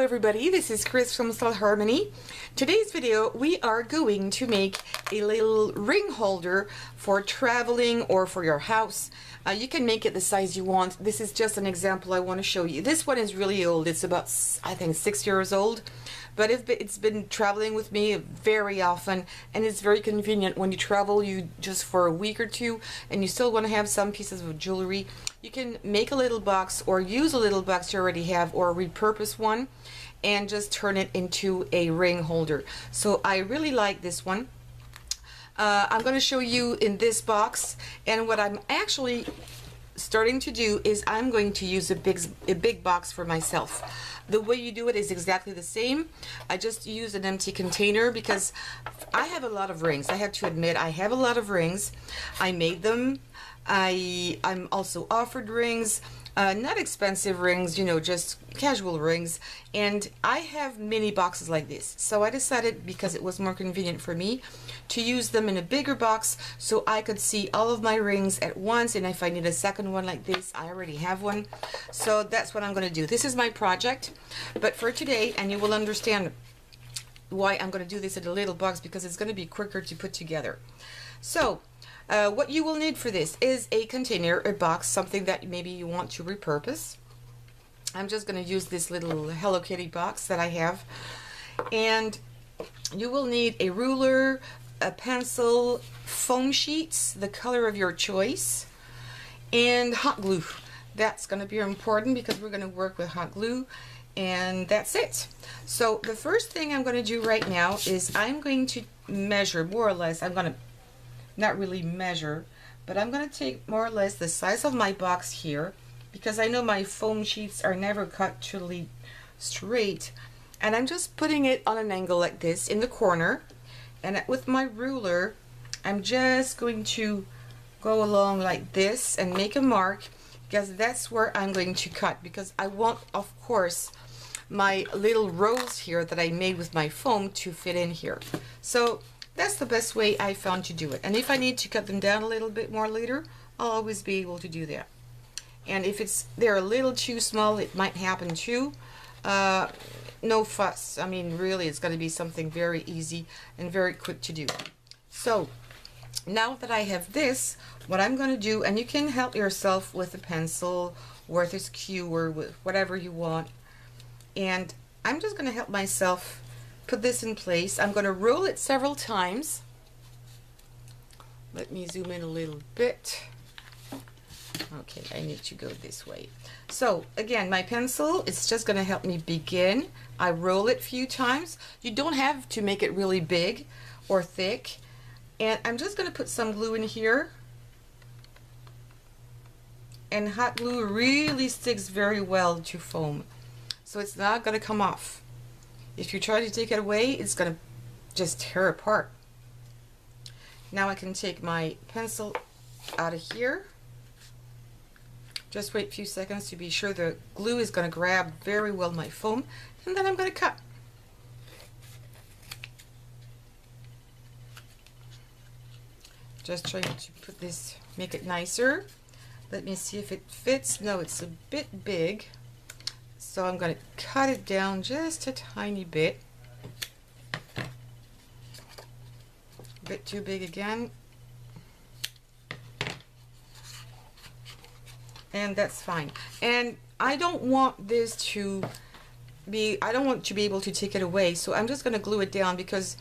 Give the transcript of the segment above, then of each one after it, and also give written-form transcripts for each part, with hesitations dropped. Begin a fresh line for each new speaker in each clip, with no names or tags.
everybody, this is Chris from Stylharmony. Today's video we are going to make a little ring holder for traveling or for your house. You can make it the size you want. This is just an example I want to show you. This one is really old. It's about, I think, 6 years old. But it's been traveling with me very often, and it's very convenient when you travel just for a week or two and you still want to have some pieces of jewelry. You can make a little box or use a little box you already have or repurpose one and just turn it into a ring holder. So I really like this one. I'm going to show you in this box, and what I'm actually starting to do is I'm going to use a big box for myself. The way you do it is exactly the same. I just use an empty container because I have a lot of rings. I have to admit, I have a lot of rings. I made them. I'm also offered rings, not expensive rings, you know, just casual rings, and I have mini boxes like this. So I decided, because it was more convenient for me, to use them in a bigger box so I could see all of my rings at once, and if I need a second one like this, I already have one. So that's what I'm going to do. This is my project, but for today, and you will understand why I'm going to do this in a little box, because it's going to be quicker to put together. So what you will need for this is a container, a box, something that maybe you want to repurpose. I'm just going to use this little Hello Kitty box that I have, and you will need a ruler, a pencil, foam sheets, the color of your choice, and hot glue. That's going to be important because we're going to work with hot glue, and that's it. So the first thing I'm going to do right now is I'm going to measure more or less. I'm going to not really measure, but I'm going to take more or less the size of my box here, because I know my foam sheets are never cut totally straight, and I'm just putting it on an angle like this in the corner, and with my ruler I'm just going to go along like this and make a mark, because that's where I'm going to cut, because I want, of course, my little rolls here that I made with my foam to fit in here. So that's the best way I found to do it, and if I need to cut them down a little bit more later, I'll always be able to do that. And if they're a little too small, it might happen too. No fuss. I mean, really, it's going to be something very easy and very quick to do. So now that I have this, what I'm going to do, and you can help yourself with a pencil or with a skewer, with whatever you want, and I'm just going to help myself put this in place. I'm going to roll it several times. Let me zoom in a little bit. Okay, I need to go this way. So again, my pencil is just going to help me begin. I roll it a few times. You don't have to make it really big or thick. And I'm just going to put some glue in here. And hot glue really sticks very well to foam, so it's not going to come off. If you try to take it away, it's going to just tear apart. Now I can take my pencil out of here. Just wait a few seconds to be sure the glue is going to grab very well my foam, and then I'm going to cut. Just trying to put this, make it nicer. Let me see if it fits. No, it's a bit big. So I'm going to cut it down just a tiny bit. A bit too big again. And that's fine. And I don't want this to be, I don't want to be able to take it away. So I'm just going to glue it down, because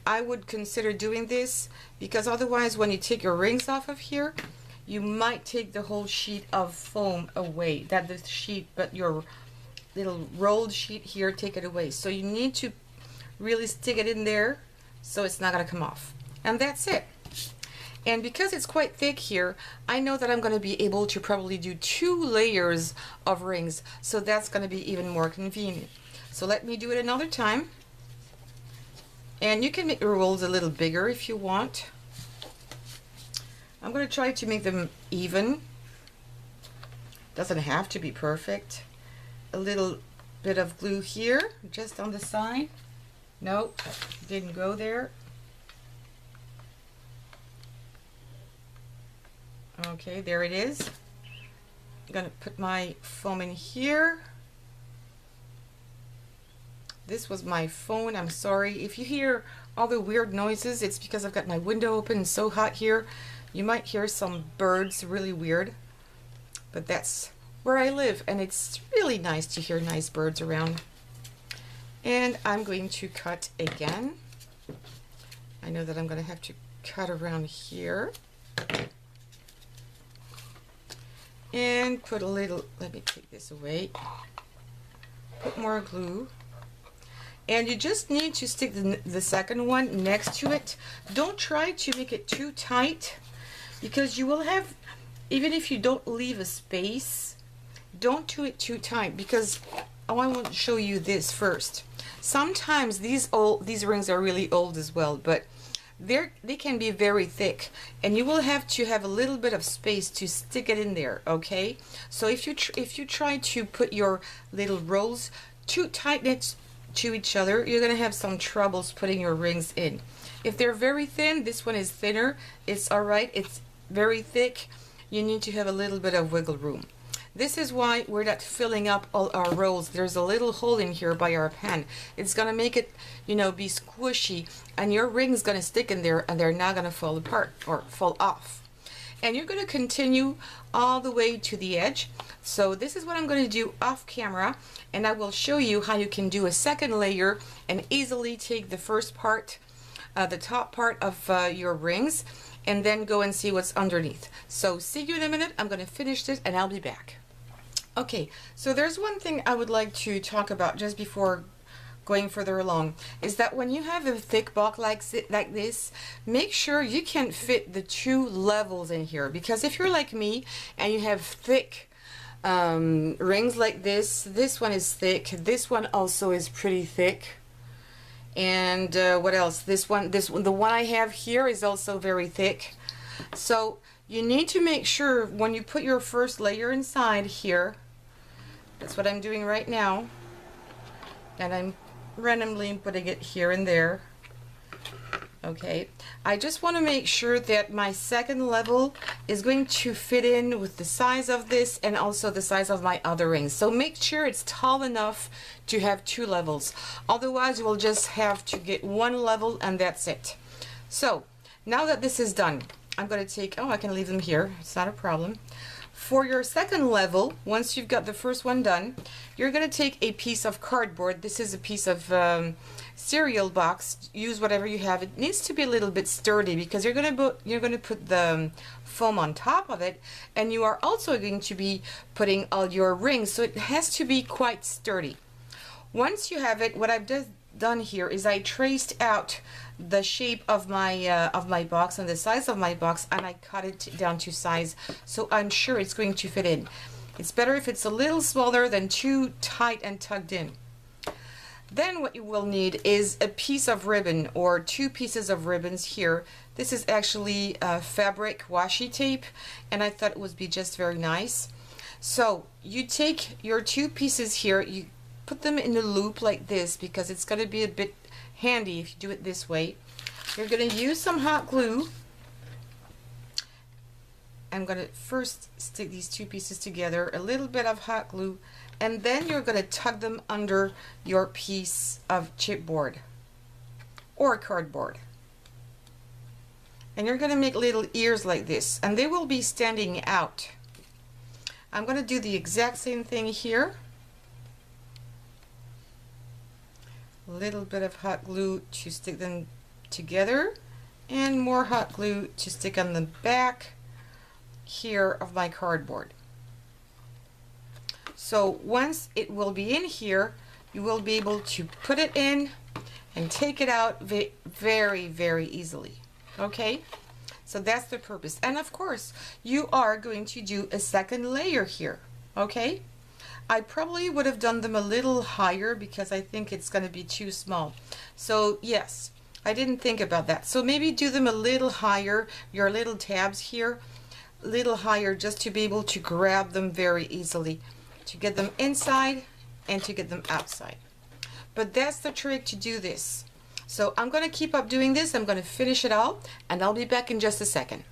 I would consider doing this, because otherwise when you take your rings off of here, you might take the whole sheet of foam away. Not the sheet, but your little rolled sheet here, take it away. So you need to really stick it in there so it's not going to come off. And that's it. And because it's quite thick here, I know that I'm going to be able to probably do 2 layers of rings, so that's going to be even more convenient. So let me do it another time. And you can make your rolls a little bigger if you want. I'm going to try to make them even. Doesn't have to be perfect. A little bit of glue here, just on the side. Nope, didn't go there. Okay, there it is. I'm going to put my foam in here. This was my phone. I'm sorry. If you hear all the weird noises, it's because I've got my window open. It's so hot here. You might hear some birds, really weird. But that's where I live, and it's really nice to hear nice birds around. And I'm going to cut again. I know that I'm going to have to cut around here. And put a little, let me take this away. Put more glue. And you just need to stick the second one next to it. Don't try to make it too tight, because you will have, even if you don't leave a space, don't do it too tight, because I want to show you this first. Sometimes these rings are really old as well, but they can be very thick, and you will have to have a little bit of space to stick it in there. Okay, so if you try to put your little rolls too tight knit to each other, you're gonna have some troubles putting your rings in. If they're very thin, this one is thinner, it's all right. It's very thick, you need to have a little bit of wiggle room. This is why we're not filling up all our rolls. There's a little hole in here by our pen. It's gonna make it, you know, be squishy, and your ring's gonna stick in there, and they're not gonna fall apart or fall off. And you're gonna continue all the way to the edge. So this is what I'm gonna do off camera, and I will show you how you can do a second layer and easily take the first part, the top part of your rings, and then go and see what's underneath. So see you in a minute. I'm gonna finish this and I'll be back. Okay, so there's one thing I would like to talk about just before going further along, is that when you have a thick box like this, make sure you can fit the two levels in here, because if you're like me and you have thick rings like this one is thick, this one also is pretty thick, and what else, the one I have here is also very thick. So you need to make sure when you put your first layer inside here, that's what I'm doing right now, and I'm randomly putting it here and there. Okay, I just want to make sure that my second level is going to fit in with the size of this and also the size of my other rings. So make sure it's tall enough to have two levels. Otherwise, you will just have to get one level and that's it. So now that this is done, I'm going to take, I can leave them here, it's not a problem. For your second level, once you've got the first one done, you're going to take a piece of cardboard. This is a piece of cereal box. Use whatever you have. It needs to be a little bit sturdy, because you're going to put the foam on top of it, and you are also going to be putting all your rings, so it has to be quite sturdy. Once you have it, what I've done here is I traced out the shape of my box and the size of my box, and I cut it down to size, so I'm sure it's going to fit in. It's better if it's a little smaller than too tight and tugged in. Then what you will need is a piece of ribbon, or two pieces of ribbons here. This is actually fabric washi tape, and I thought it would be just very nice. So you take your two pieces here, you put them in a loop like this, because it's going to be a bit handy if you do it this way. You're going to use some hot glue. I'm going to first stick these two pieces together, a little bit of hot glue, and then you're going to tug them under your piece of chipboard or cardboard. And you're going to make little ears like this, and they will be standing out. I'm going to do the exact same thing here. A little bit of hot glue to stick them together, and more hot glue to stick on the back here of my cardboard. So once it will be in here, you will be able to put it in and take it out very, very easily. Okay, so that's the purpose. And of course, you are going to do a second layer here. Okay, I probably would have done them a little higher, because I think it's going to be too small. So yes, I didn't think about that. So maybe do them a little higher, your little tabs here, a little higher, just to be able to grab them very easily, to get them inside and to get them outside. But that's the trick to do this. So I'm going to keep up doing this. I'm going to finish it all, and I'll be back in just a second.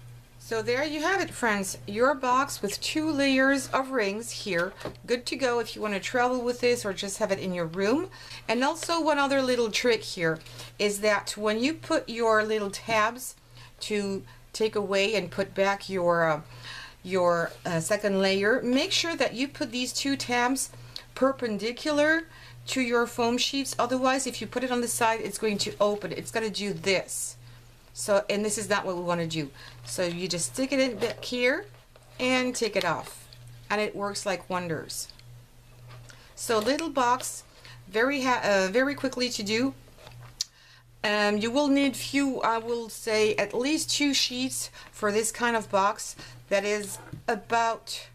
So there you have it, friends. Your box with 2 layers of rings here. Good to go if you want to travel with this or just have it in your room. And also one other little trick here is that when you put your little tabs to take away and put back your second layer, make sure that you put these 2 tabs perpendicular to your foam sheets. Otherwise, if you put it on the side, it's going to open. It's going to do this. So, and this is not what we want to do. So you just stick it in back here and take it off, and it works like wonders. So little box, very quickly to do. You will need few, I will say at least 2 sheets for this kind of box that is about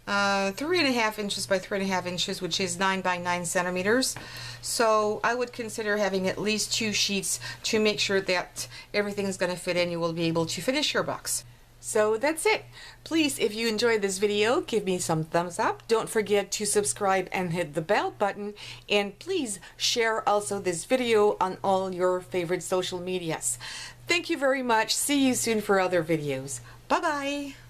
3.5 inches by 3.5 inches, which is 9 by 9 centimeters. So I would consider having at least 2 sheets to make sure that everything's going to fit in. You will be able to finish your box. So that's it. Please, if you enjoyed this video, give me some thumbs up. Don't forget to subscribe and hit the bell button. And please share also this video on all your favorite social medias. Thank you very much. See you soon for other videos. Bye-bye.